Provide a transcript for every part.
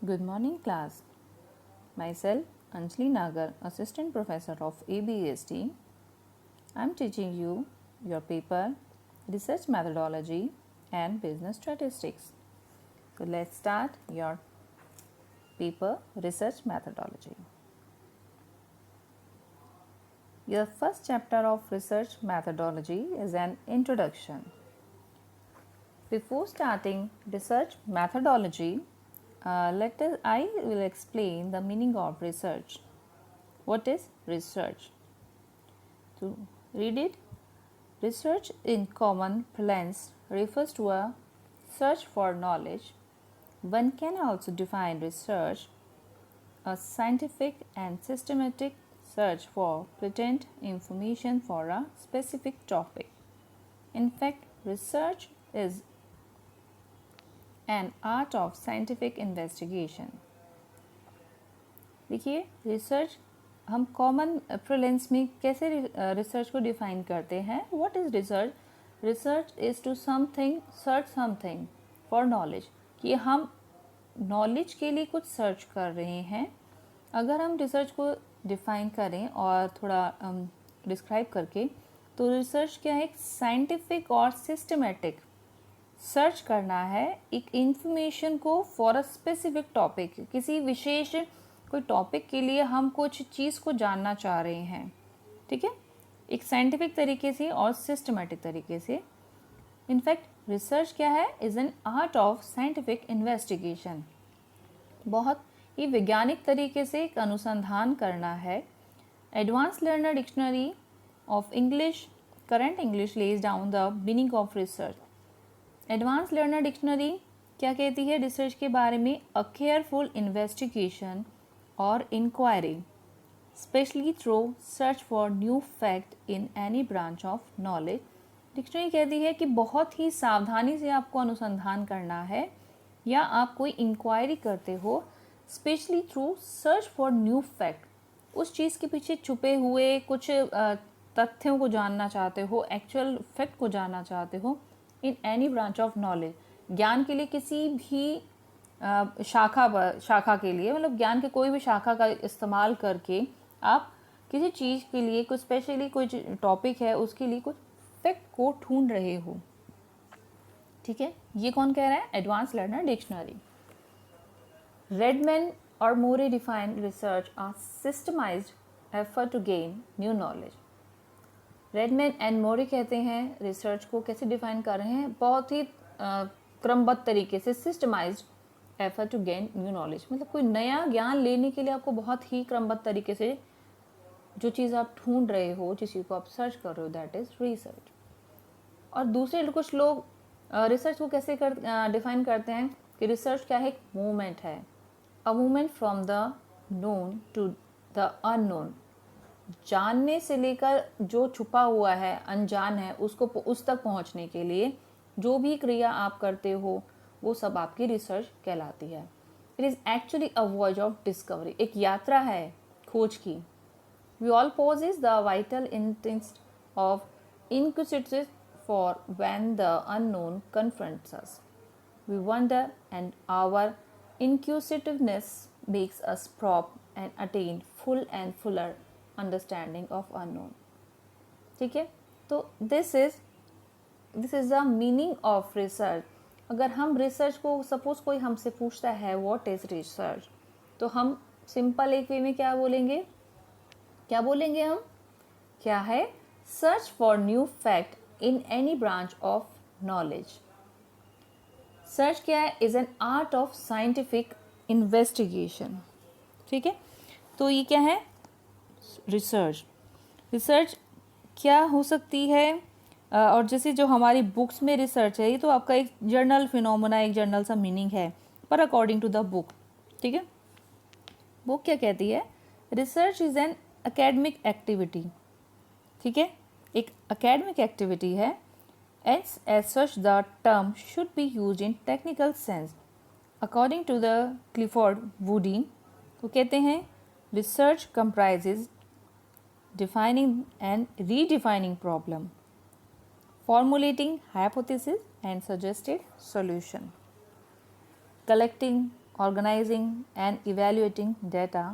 Good morning, class. Myself, Anjali Nagar, Assistant Professor of ABSD. I am teaching you your paper Research Methodology and Business Statistics. So, let's start your paper Research Methodology. Your first chapter of Research Methodology is an introduction. Before starting research methodology, I will explain the meaning of research. What is research? To read it, research in common parlance refers to a search for knowledge. One can also define research a scientific and systematic search for pertinent information for a specific topic. In fact, research is an art of scientific investigation. देखिए, research हम common prelims में कैसे research को define करते हैं. What is research? Research is to something search something for knowledge, कि हम knowledge के लिए कुछ सर्च कर रहे हैं. अगर हम रिसर्च को डिफाइन करें और थोड़ा डिस्क्राइब करके, तो रिसर्च क्या है? एक साइंटिफिक और सिस्टमेटिक सर्च करना है एक इंफॉर्मेशन को फॉर अ स्पेसिफिक टॉपिक. किसी विशेष कोई टॉपिक के लिए हम कुछ चीज़ को जानना चाह रहे हैं, ठीक है, एक साइंटिफिक तरीके से और सिस्टमेटिक तरीके से. इनफैक्ट रिसर्च क्या है? Is an art of scientific investigation. बहुत ही वैज्ञानिक तरीके से एक अनुसंधान करना है. Advance learner dictionary of English current English lays down the meaning of research. Advance learner dictionary क्या कहती है रिसर्च के बारे में? अ केयरफुल इन्वेस्टिगेशन और inquiry specially through search for new fact in any branch of knowledge. Dictionary कहती है कि बहुत ही सावधानी से आपको अनुसंधान करना है या आप कोई इंक्वायरी करते हो, specially through search for new fact. उस चीज़ के पीछे छुपे हुए कुछ तथ्यों को जानना चाहते हो, एक्चुअल फैक्ट को जानना चाहते हो इन एनी ब्रांच ऑफ नॉलेज. ज्ञान के लिए किसी भी शाखा के लिए, मतलब ज्ञान के कोई भी शाखा का इस्तेमाल करके आप किसी चीज़ के लिए कुछ स्पेशली कोई टॉपिक है उसके लिए कुछ फैक्ट को ढूंढ रहे हो, ठीक है. ये कौन कह रहा है? Advance learner dictionary. रेडमैन और Moore define research are systematised effort to gain new knowledge. Redman and Moore कहते हैं रिसर्च को कैसे डिफाइन कर रहे हैं? बहुत ही क्रमबद्ध तरीके से, systemized effort to gain new knowledge. मतलब कोई नया ज्ञान लेने के लिए आपको बहुत ही क्रमबद्ध तरीके से जो चीज़ आप ढूंढ रहे हो, जिस चीज़ को आप सर्च कर रहे हो, दैट इज रिसर्च. और दूसरे कुछ लोग रिसर्च को कैसे डिफाइन करते हैं कि रिसर्च क्या है? एक मूवमेंट है. A movement from the known to the unknown. जानने से लेकर जो छुपा हुआ है, अनजान है, उसको उस तक पहुंचने के लिए जो भी क्रिया आप करते हो वो सब आपकी रिसर्च कहलाती है. It is actually a voyage of discovery. एक यात्रा है खोज की. We all possess the vital instinct of inquisitive for when the unknown confronts us. We wonder and our inquisitiveness makes us probe and attain full and fuller understanding of unknown. ठीक है, तो this is the meaning of research. अगर हम research को, suppose कोई हमसे पूछता है व्हाट इज रिसर्च, तो हम सिंपल एक वे में क्या बोलेंगे? हम क्या है? Search for new fact in any branch of knowledge. Search क्या है? Is an art of scientific investigation. ठीक है, तो ये क्या है? रिसर्च. रिसर्च क्या हो सकती है? और जैसे जो हमारी बुक्स में रिसर्च है, ये तो आपका एक जर्नल फिनोमेना, एक जर्नल सा मीनिंग है, पर अकॉर्डिंग टू द बुक, ठीक है, बुक क्या कहती है? Research is an academic activity. ठीक है, एक एकेडमिक एक्टिविटी है. As such, the term should be used in technical sense. According to the Clifford Woodin, वो कहते हैं research comprises defining and redefining problem, formulating hypothesis and suggested solution, collecting organizing and evaluating data,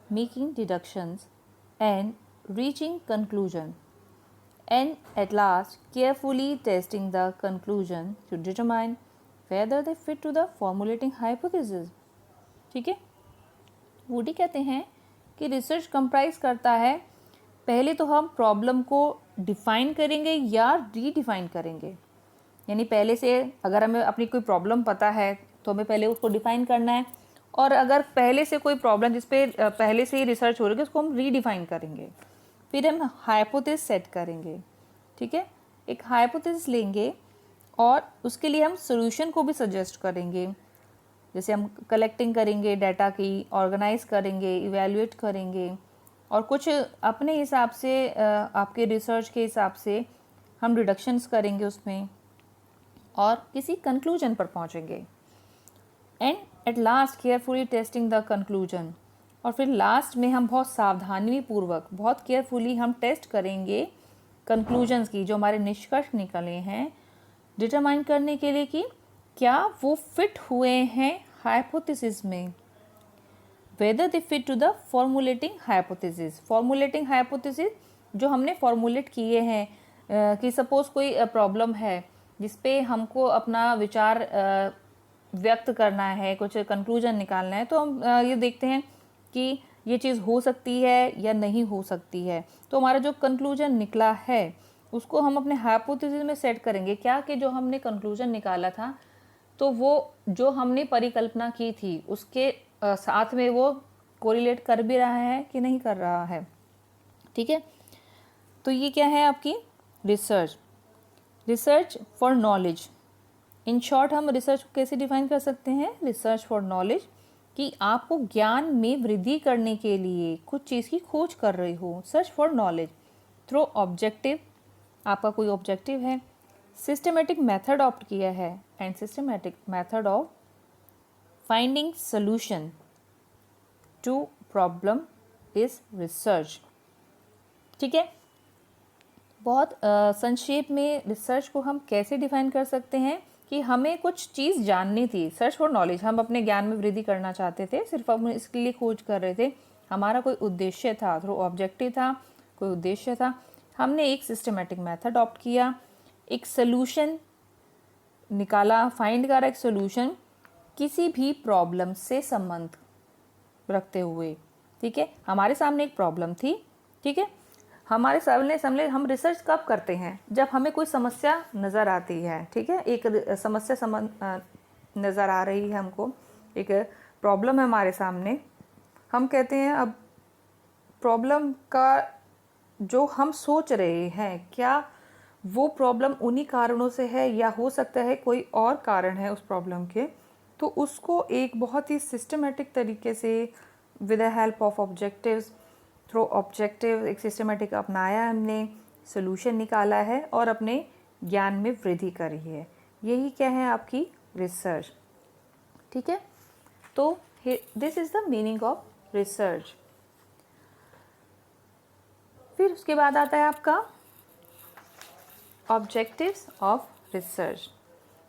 making deductions, and reaching conclusion, and at last carefully testing the conclusion to determine whether they fit to the formulating hypothesis. ठीक है, woody कहते हैं कि research comprise करता है, पहले तो हम प्रॉब्लम को डिफाइन करेंगे या रीडिफाइन करेंगे। यानी पहले से अगर हमें अपनी कोई प्रॉब्लम पता है तो हमें पहले उसको डिफाइन करना है, और अगर पहले से कोई प्रॉब्लम जिस पे पहले से ही रिसर्च हो रही है उसको हम रीडिफाइन करेंगे। फिर हम हाइपोथेसिस सेट करेंगे। ठीक है, एक हाइपोथेसिस लेंगे और उसके लिए हम सॉल्यूशन को भी सजेस्ट करेंगे। जैसे हम कलेक्टिंग करेंगे डाटा की, ऑर्गेनाइज करेंगे, इवैल्यूएट करेंगे, और कुछ अपने हिसाब से आपके रिसर्च के हिसाब से हम डिडक्शंस करेंगे उसमें, और किसी कंक्लूजन पर पहुंचेंगे। And at last carefully testing the conclusion, और फिर लास्ट में हम बहुत सावधानी पूर्वक, बहुत केयरफुली हम टेस्ट करेंगे कंक्लूजन्स की, जो हमारे निष्कर्ष निकले हैं, डिटरमाइन करने के लिए कि क्या वो फिट हुए हैं हाइपोथेसिस में, whether they fit to the formulating hypothesis. Formulating hypothesis जो हमने फॉर्मुलेट किए हैं कि सपोज कोई प्रॉब्लम है जिस पे हमको अपना विचार व्यक्त करना है, कुछ कंक्लूजन निकालना है, तो हम ये देखते हैं कि ये चीज़ हो सकती है या नहीं हो सकती है। तो हमारा जो कंक्लूजन निकला है उसको हम अपने हाइपोथेसिस में सेट करेंगे, क्या कि जो हमने कंक्लूजन निकाला था तो वो जो हमने परिकल्पना की थी उसके साथ में वो कोरिलेट कर भी रहा है कि नहीं कर रहा है। ठीक है, तो ये क्या है आपकी research. Research for knowledge, in short हम रिसर्च को कैसे डिफाइन कर सकते हैं, रिसर्च फॉर नॉलेज, कि आपको ज्ञान में वृद्धि करने के लिए कुछ चीज़ की खोज कर रही हो। Search for knowledge through objective, आपका कोई ऑब्जेक्टिव है, सिस्टमेटिक मेथड ऑप्ट किया है, and systematic method of finding solution to problem is research. ठीक है, बहुत संक्षेप में रिसर्च को हम कैसे डिफाइन कर सकते हैं कि हमें कुछ चीज़ जाननी थी। सर्च फॉर नॉलेज, हम अपने ज्ञान में वृद्धि करना चाहते थे, सिर्फ हम इसके लिए खोज कर रहे थे, हमारा कोई उद्देश्य था, थ्रू ऑब्जेक्टिव था, कोई उद्देश्य था, हमने एक सिस्टमेटिक मेथड ऑप्ट किया, एक सोल्यूशन निकाला, फाइंड करा एक सोल्यूशन किसी भी प्रॉब्लम से संबंध रखते हुए। ठीक है, हमारे सामने एक प्रॉब्लम थी। ठीक है, हमारे सामने हम रिसर्च कब करते हैं, जब हमें कोई समस्या नज़र आती है। ठीक है, एक समस्या नज़र आ रही है हमको, एक प्रॉब्लम है हमारे सामने, हम कहते हैं अब प्रॉब्लम का जो हम सोच रहे हैं क्या वो प्रॉब्लम उन्हीं कारणों से है या हो सकता है कोई और कारण है उस प्रॉब्लम के, तो उसको एक बहुत ही सिस्टमेटिक तरीके से with the help of objectives, through objective एक सिस्टमेटिक अपनाया, हमने सोल्यूशन निकाला है और अपने ज्ञान में वृद्धि करी है। यही क्या है आपकी रिसर्च। ठीक है, तो this is the meaning of research. फिर उसके बाद आता है आपका ऑब्जेक्टिव्स ऑफ रिसर्च।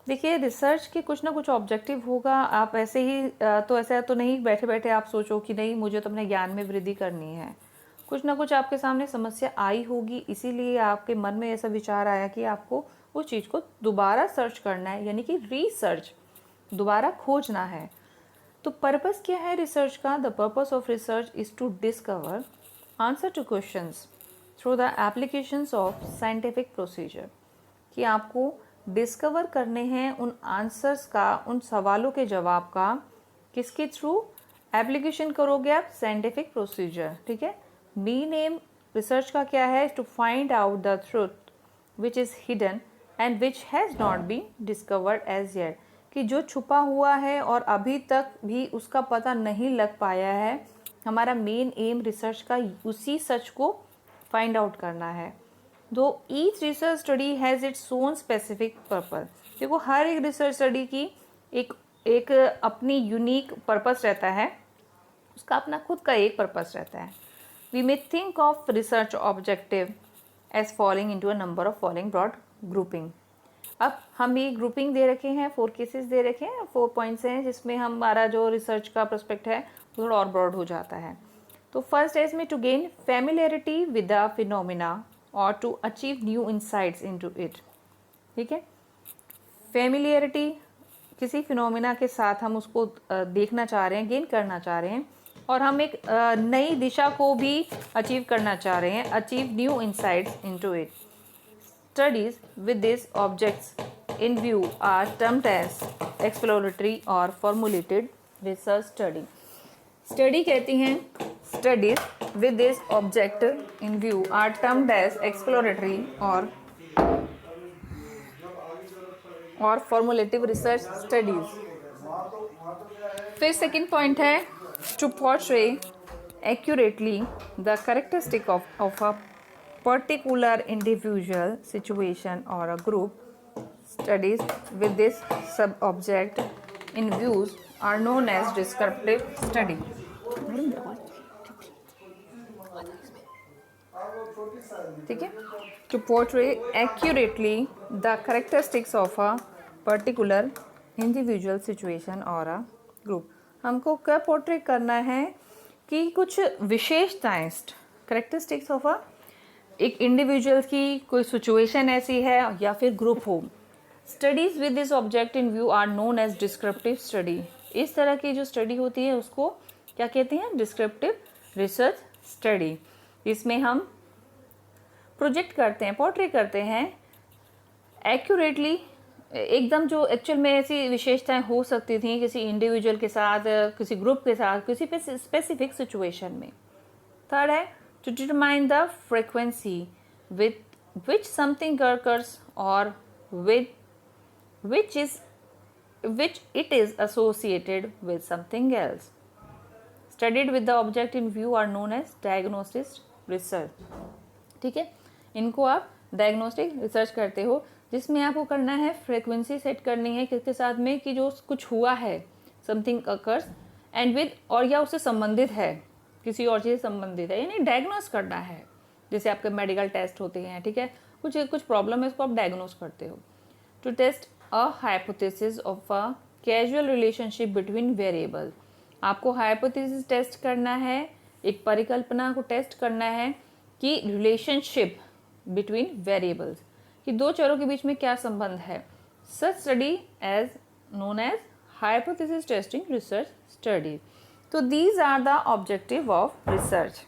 देखिए, रिसर्च के कुछ ना कुछ ऑब्जेक्टिव होगा। आप ऐसे ही तो ऐसा तो नहीं बैठे बैठे आप सोचो कि नहीं मुझे तो अपने ज्ञान में वृद्धि करनी है। कुछ ना कुछ आपके सामने समस्या आई होगी, इसीलिए आपके मन में ऐसा विचार आया कि आपको उस चीज़ को दोबारा सर्च करना है, यानी कि रिसर्च, दोबारा खोजना है। तो पर्पस क्या है रिसर्च का? The purpose of research is to discover answer to questions through the applications of scientific procedure, कि आपको डिस्कवर करने हैं उन आंसर्स का, उन सवालों के जवाब का, किसके थ्रू? एप्लीकेशन करोगे आप साइंटिफिक प्रोसीजर। ठीक है, मेन एम रिसर्च का क्या है? To find out the truth which is hidden and which has not been discovered as yet, कि जो छुपा हुआ है और अभी तक भी उसका पता नहीं लग पाया है। हमारा मेन एम रिसर्च का उसी सच को फाइंड आउट करना है। दो each research study has its own specific purpose. देखो, हर एक रिसर्च स्टडी की एक अपनी यूनिक पर्पस रहता है, उसका अपना खुद का एक पर्पस रहता है। We may think of research objective as falling into a number of following broad grouping. अब हम ये ग्रुपिंग दे रखे हैं, 4 केसेस दे रखे हैं, 4 पॉइंट्स हैं जिसमें हमारा जो रिसर्च का पर्सपेक्ट है थोड़ा और ब्रॉड हो जाता है। तो फर्स्ट है इसमें to gain familiarity with the phenomena और to achieve new insights into it. ठीक है, फैमिलियरिटी किसी फिनोमिना के साथ हम उसको देखना चाह रहे हैं, गेन करना चाह रहे हैं, और हम एक नई दिशा को भी अचीव करना चाह रहे हैं, achieve new insights into it. Studies with these objects in view are termed as exploratory or formulated research study. Study कहती हैं studies with this object in view are termed as exploratory or formulative research studies. फिर second point है to portray accurately the characteristic of a particular individual situation or a group. Studies with this sub-object in views are known as descriptive study. ठीक है, to portray accurately the characteristics of a particular individual situation or a group. हमको क्या portray करना है कि कुछ विशेषताएं, characteristics of a एक इंडिविजुअल की कोई सिचुएशन ऐसी है या फिर ग्रुप हो। Studies with this object in view are known as descriptive study. इस तरह की जो स्टडी होती है उसको क्या कहते हैं? Descriptive research study. इसमें हम प्रोजेक्ट करते हैं, पोर्ट्रे करते हैं एक्यूरेटली, एकदम जो एक्चुअल में ऐसी विशेषताएं हो सकती थी किसी इंडिविजुअल के साथ, किसी ग्रुप के साथ, किसी स्पेसिफिक सिचुएशन में। थर्ड है to determine the frequency with which something occurs or with which it is associated with something else. Studied with the object in view are known as diagnostic research. ठीक है, इनको आप diagnostic research करते हो जिसमें आपको करना है फ्रीक्वेंसी सेट करनी है किसके साथ में कि जो कुछ हुआ है, समथिंग occurs and with, और या उससे संबंधित है, किसी और चीज़ से संबंधित है, यानी डायग्नोस करना है। जैसे आपके मेडिकल टेस्ट होते हैं, ठीक है, कुछ प्रॉब्लम है, उसको आप डायग्नोस करते हो। To test a hypothesis of a casual relationship between variable, आपको हाइपोथेसिस टेस्ट करना है, एक परिकल्पना को टेस्ट करना है कि रिलेशनशिप बिटवीन वेरिएबल्स, कि दो चरों के बीच में क्या संबंध है। Such study as known as hypothesis testing research study. So these are the objective of research.